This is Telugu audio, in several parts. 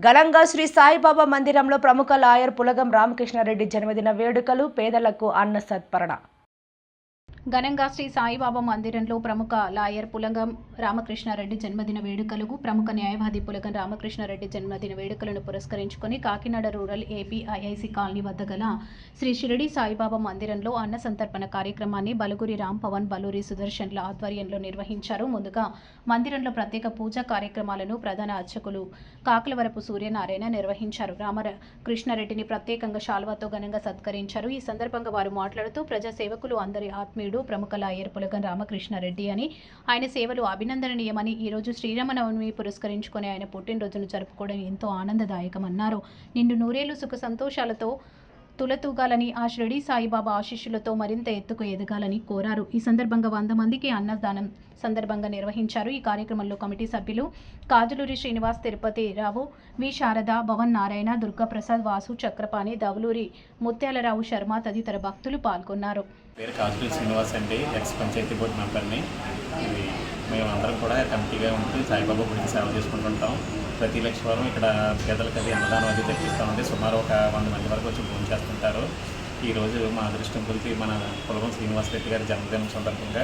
ఘనంగా శ్రీ సాయిబాబా మందిరంలో ప్రముఖ లాయర్ పులగం రామకృష్ణారెడ్డి జన్మదిన వేడుకలు, పేదలకు అన్న సత్పరణ. ఘనంగా శ్రీ సాయిబాబా మందిరంలో ప్రముఖ లాయర్ పులగం రామకృష్ణారెడ్డి జన్మదిన వేడుకలు, ప్రముఖ న్యాయవాది పులగం రామకృష్ణారెడ్డి జన్మదిన వేడుకలను పురస్కరించుకొని Kakinada rural AP IIC colony వద్ద గల శ్రీ షిరిడి సాయిబాబా మందిరంలో అన్న సంతర్పణ కార్యక్రమాన్ని బలుగురి రామ్ పవన్, బలూరి సుదర్శన్ల ఆధ్వర్యంలో నిర్వహించారు. ముందుగా మందిరంలో ప్రత్యేక పూజా కార్యక్రమాలను ప్రధాన అర్చకులు కాకులవరపు సూర్యనారాయణ నిర్వహించారు. రామకృష్ణారెడ్డిని ప్రత్యేకంగా శాల్వాతో ఘనంగా సత్కరించారు. ఈ సందర్భంగా వారు మాట్లాడుతూ ప్రజా సేవకులు అందరి ఆత్మీయుడు ప్రముఖ లాయర్ పులగం రామకృష్ణారెడ్డి అని, ఆయన సేవలు అభినందనీయమని, ఈరోజు శ్రీరామనవమి పురస్కరించుకొని ఆయన పుట్టినరోజును జరుపుకోవడం ఎంతో ఆనందదాయకమన్నారు. నిండు నూరేళ్లు సుఖ సంతోషాలతో తులతూగాలని, ఆ షిరిడి సాయిబాబా ఆశీస్సులతో మరింత ఎత్తుకు ఎదగాలని కోరారు. ఈ సందర్భంగా 100 మందికి అన్నదానం సందర్భంగా నిర్వహించారు. ఈ కార్యక్రమంలో కమిటీ సభ్యులు కాజులూరి శ్రీనివాస్, తిరుపతి రావు, వి శారద, భవన్ నారాయణ, దుర్గాప్రసాద్, వాసు, చక్రపాణి, దవులూరి ముత్యాలరావు శర్మ తదితర భక్తులు పాల్గొన్నారు. పేరు కాజులూరి శ్రీనివాస్ అండి, ఎక్స్ పంచాయతీ బోర్డు మెంబర్ని. మేమందరం కూడా కమిటీగా ఉంటూ సాయిబాబా గుడికి సేవ చేసుకుంటుంటాం. ప్రతి లక్షవారం ఇక్కడ పేదలకు అది అన్నదానం అది తెప్పిస్తామండి. సుమారు ఒక 100 మంది వరకు వచ్చి భోజనం చేస్తుంటారు. ఈరోజు మా అదృష్టం కొలిసి మన పులగం శ్రీనివాసరెడ్డి గారి జన్మదినం సందర్భంగా,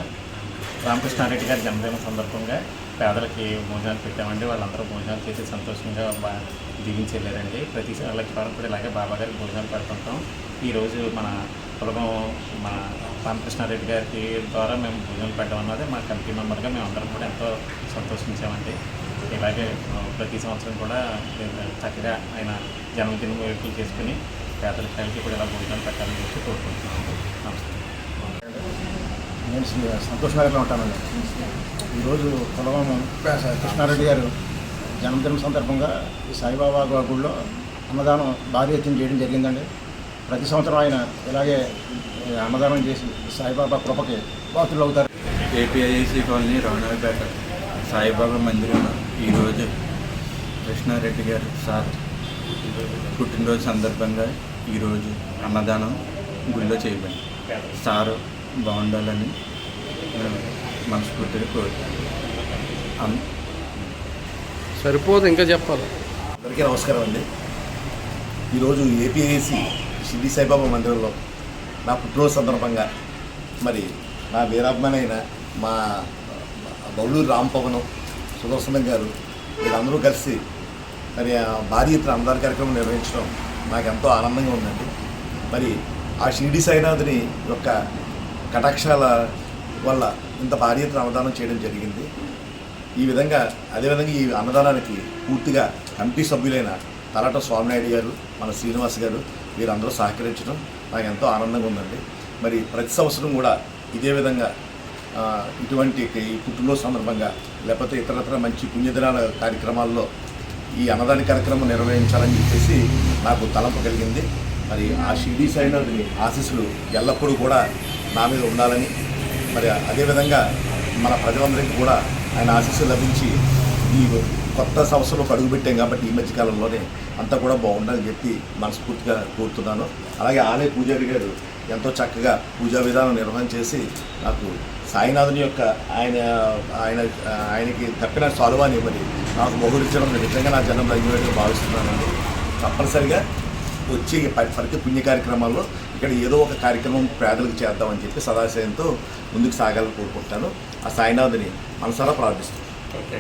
రామకృష్ణారెడ్డి గారి జన్మదినం సందర్భంగా పేదలకి భోజనాలు పెట్టామండి. వాళ్ళందరూ భోజనాలు చేసి సంతోషంగా దీవించి వెళ్ళారండి. ప్రతి లక్షవారం కూడా ఇలాగే బాబా గారికి భోజనాలు పెడుతుంటాం. ఈరోజు మన పులగం మన రామకృష్ణారెడ్డి గారికి ద్వారా మేము భోజనాలు పెట్టడం అన్నది మా కమిటీ మెంబర్గా మేము అందరం కూడా ఎంతో సంతోషించామండి. ఇలాగే ప్రతి సంవత్సరం కూడా చక్కగా ఆయన జన్మదిన వేడుకలు చేసుకుని పేదలకి కూడా ఇలా భోజనాలు పెట్టాలని చెప్పి కోరుకుంటున్నాము. నమస్తే. నేను సంతోష్ నగర్లో ఉంటానండి. ఈరోజు పులగం కృష్ణారెడ్డి గారు జన్మదినం సందర్భంగా ఈ సాయిబాబా గుడిలో అన్నదానం భారీ ఎత్తున చేయడం జరిగిందండి. ప్రతి సంవత్సరం ఆయన ఇలాగే అన్నదానం చేసి సాయిబాబా కృపకి పాత్రులు అవుతారు. ఏపీఐసి కాలనీ రాణాపేట సాయిబాబా మందిరంలో ఈరోజు కృష్ణారెడ్డి గారు సార్ పుట్టినరోజు సందర్భంగా ఈరోజు అన్నదానం గుడిలో చేయబడింది. సారు బాగుండాలని మనస్ఫూర్తిగా కోరుతాను. సరిపోదు, ఇంకా చెప్పాలి. అందరికీ నమస్కారం అండి. ఈరోజు ఏపీఐసి షిరిడి సాయిబాబా మందిరంలో నా పుట్టినరోజు సందర్భంగా మరి నా వీరాభిమానైన మా బౌలూరు రామ్ పవన్, సుదర్శనం గారు వీళ్ళందరూ కలిసి మరి భారీ ఎత్తున అన్నదాన కార్యక్రమం నిర్వహించడం నాకు ఎంతో ఆనందంగా ఉందండి. మరి ఆ షిరిడి సాయినాథుని యొక్క కటాక్షాల వల్ల ఇంత భారీ ఎత్తున అన్నదానం చేయడం జరిగింది. ఈ విధంగా అదేవిధంగా ఈ అన్నదానానికి పూర్తిగా కమిటీ సభ్యులైన తలాట స్వామినాయుడు గారు, మన శ్రీనివాస్ గారు వీరందరూ సహకరించడం నాకు ఎంతో ఆనందంగా ఉందండి. మరి ప్రతి సంవత్సరం కూడా ఇదే విధంగా ఇటువంటి ఈ పుట్టినరోజు సందర్భంగా లేకపోతే ఇతరత్ర మంచి పుణ్యదినాల కార్యక్రమాల్లో ఈ అన్నదాన కార్యక్రమం నిర్వహించాలని చెప్పేసి నాకు తలంపు కలిగింది. మరి ఆ షిరిడి సాయినాథుని ఆశీస్సులు ఎల్లప్పుడూ కూడా నా మీద ఉండాలని, మరి అదేవిధంగా మన ప్రజలందరికీ కూడా ఆయన ఆశీస్సులు లభించి ఈ కొత్త సంవత్సరంలో అడుగుపెట్టాం కాబట్టి ఈ మధ్యకాలంలోనే అంతా కూడా బాగుండాలని చెప్పి మనస్ఫూర్తిగా కోరుతున్నాను. అలాగే ఆలయ పూజారి గారు ఎంతో చక్కగా పూజా విధానం నిర్వహణ చేసి నాకు సాయినాథుని యొక్క ఆయనకి తప్పిన సాల్వాని మరి నాకు బహురించడం నిజంగా నా జన్మ ధన్యవాదాలు భావిస్తున్నానండి. తప్పనిసరిగా వచ్చే ప్రతి పుణ్య కార్యక్రమాల్లో ఇక్కడ ఏదో ఒక కార్యక్రమం పేదలకు చేద్దామని చెప్పి సదాశయంతో ముందుకు సాగాలని కోరుకుంటాను. ఆ సాయినాథుని మనసారా ప్రార్థిస్తాను.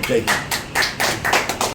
జై హింద్.